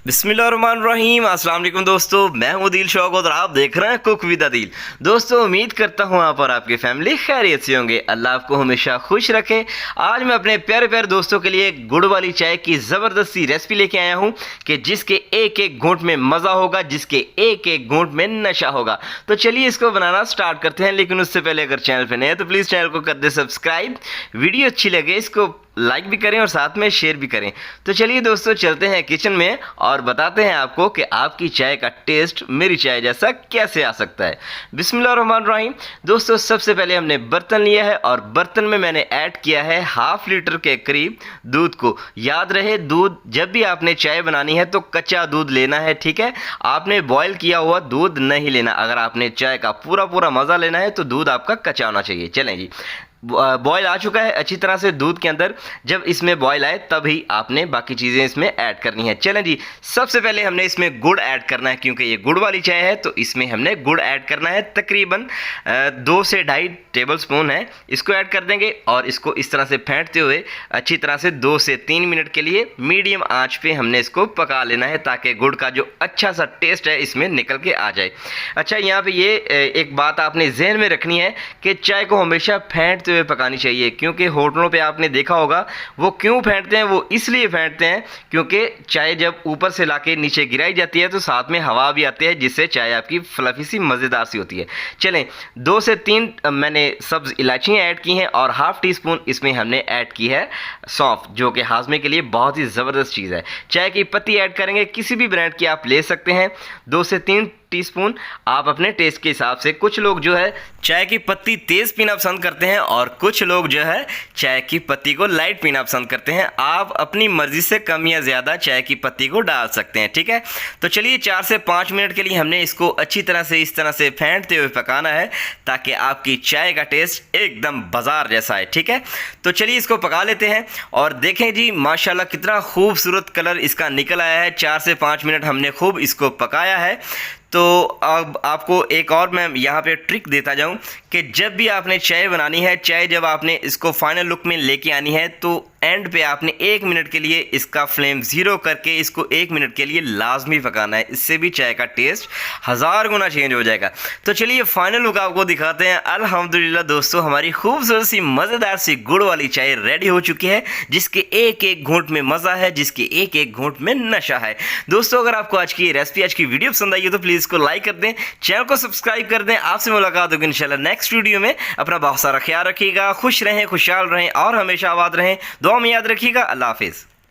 बिस्मिल्लाहिर्रहमानिर्रहीम। अस्सलाम वालेकुम दोस्तों, मैं हूं दिल शौक और आप देख रहे हैं कुक विद दिल। दोस्तों उम्मीद करता हूं आप और आपकी फैमिली खैरियत से होंगे। अल्लाह आपको हमेशा खुश रखे। आज मैं अपने प्यारे प्यारे दोस्तों के लिए गुड़ वाली चाय की ज़बरदस्ती रेसिपी लेके आया हूं कि जिसके एक एक घूंट में मज़ा होगा, जिसके एक एक घूंट में नशा होगा। तो चलिए इसको बनाना स्टार्ट करते हैं, लेकिन उससे पहले अगर चैनल पर नए हैं तो प्लीज़ चैनल को कर दे सब्सक्राइब। वीडियो अच्छी लगे इसको लाइक भी करें और साथ में शेयर भी करें। तो चलिए दोस्तों चलते हैं किचन में और बताते हैं आपको कि आपकी चाय का टेस्ट मेरी चाय जैसा कैसे आ सकता है। बिस्मिल्लाहिर्रहमानिर्रहीम। दोस्तों सबसे पहले हमने बर्तन लिया है और बर्तन में मैंने ऐड किया है हाफ लीटर के करीब दूध को। याद रहे दूध जब भी आपने चाय बनानी है तो कच्चा दूध लेना है, ठीक है। आपने बॉयल किया हुआ दूध नहीं लेना। अगर आपने चाय का पूरा मज़ा लेना है तो दूध आपका कच्चा होना चाहिए। चलें जी, बॉयल आ चुका है अच्छी तरह से दूध के अंदर। जब इसमें बॉयल आए तभी आपने बाकी चीज़ें इसमें ऐड करनी है। चलें जी, सबसे पहले हमने इसमें गुड़ ऐड करना है क्योंकि ये गुड़ वाली चाय है तो इसमें हमने गुड़ ऐड करना है। तकरीबन 2 से 2.5 टेबल स्पून है, इसको ऐड कर देंगे और इसको इस तरह से फेंटते हुए अच्छी तरह से 2 से 3 मिनट के लिए मीडियम आंच पे हमने इसको पका लेना है ताकि गुड़ का जो अच्छा सा टेस्ट है इसमें निकल के आ जाए। अच्छा, यहाँ पे ये एक बात आपने जहन में रखनी है कि चाय को हमेशा फेंटते हुए पकानी चाहिए, क्योंकि होटलों पे आपने देखा होगा वो क्यों फेंटते हैं। वो इसलिए फेंटते हैं क्योंकि चाय जब ऊपर से लाके नीचे गिराई जाती है तो साथ में हवा भी आती है, जिससे चाय आपकी फ्लफी सी मज़ेदार सी होती है। चलें, 2 से 3 मैंने सब्ज़ इलायचियाँ ऐड की हैं और हाफ टी स्पून इसमें हमने ऐड की है सौंफ, जो कि हाजमे के लिए बहुत ही ज़बरदस्त चीज़ है। चाय की पत्ती ऐड करेंगे, किसी भी ब्रांड की आप ले सकते हैं। 2 से 3 टीस्पून आप अपने टेस्ट के हिसाब से। कुछ लोग जो है चाय की पत्ती तेज़ पीना पसंद करते हैं और कुछ लोग जो है चाय की पत्ती को लाइट पीना पसंद करते हैं। आप अपनी मर्ज़ी से कम या ज़्यादा चाय की पत्ती को डाल सकते हैं, ठीक है। तो चलिए 4 से 5 मिनट के लिए हमने इसको अच्छी तरह से इस तरह से फेंटते हुए पकाना है ताकि आपकी चाय का टेस्ट एकदम बाज़ार जैसा है, ठीक है। तो चलिए इसको पका लेते हैं और देखें जी माशाल्लाह कितना खूबसूरत कलर इसका निकल आया है। 4 से 5 मिनट हमने खूब इसको पकाया है। तो अब आपको एक और मैं यहाँ पे ट्रिक देता जाऊँ कि जब भी आपने चाय बनानी है, चाय जब आपने इसको फाइनल लुक में लेके आनी है तो एंड पे आपने 1 मिनट के लिए इसका फ्लेम ज़ीरो करके इसको 1 मिनट के लिए लाजमी पकाना है। इससे भी चाय का टेस्ट 1000 गुना चेंज हो जाएगा। तो चलिए फाइनल लुक आपको दिखाते हैं। अल्हम्दुलिल्लाह दोस्तों, हमारी खूबसूरत सी मज़ेदार सी गुड़ वाली चाय रेडी हो चुकी है, जिसके एक एक घूंट में मज़ा है, जिसके एक एक घूंट में नशा है। दोस्तों अगर आपको आज की रेसिपी, आज की वीडियो पसंद आई हो तो प्लीज़ इसको लाइक कर दें, चैनल को सब्सक्राइब कर दें। आपसे मुलाकात होगी इंशाल्लाह नेक्स्ट वीडियो में। अपना बहुत सारा ख्याल रखिएगा, खुश रहें, खुशहाल रहें और हमेशा आबाद रहें। दुआ में याद रखिएगा। अल्लाह हाफिज़।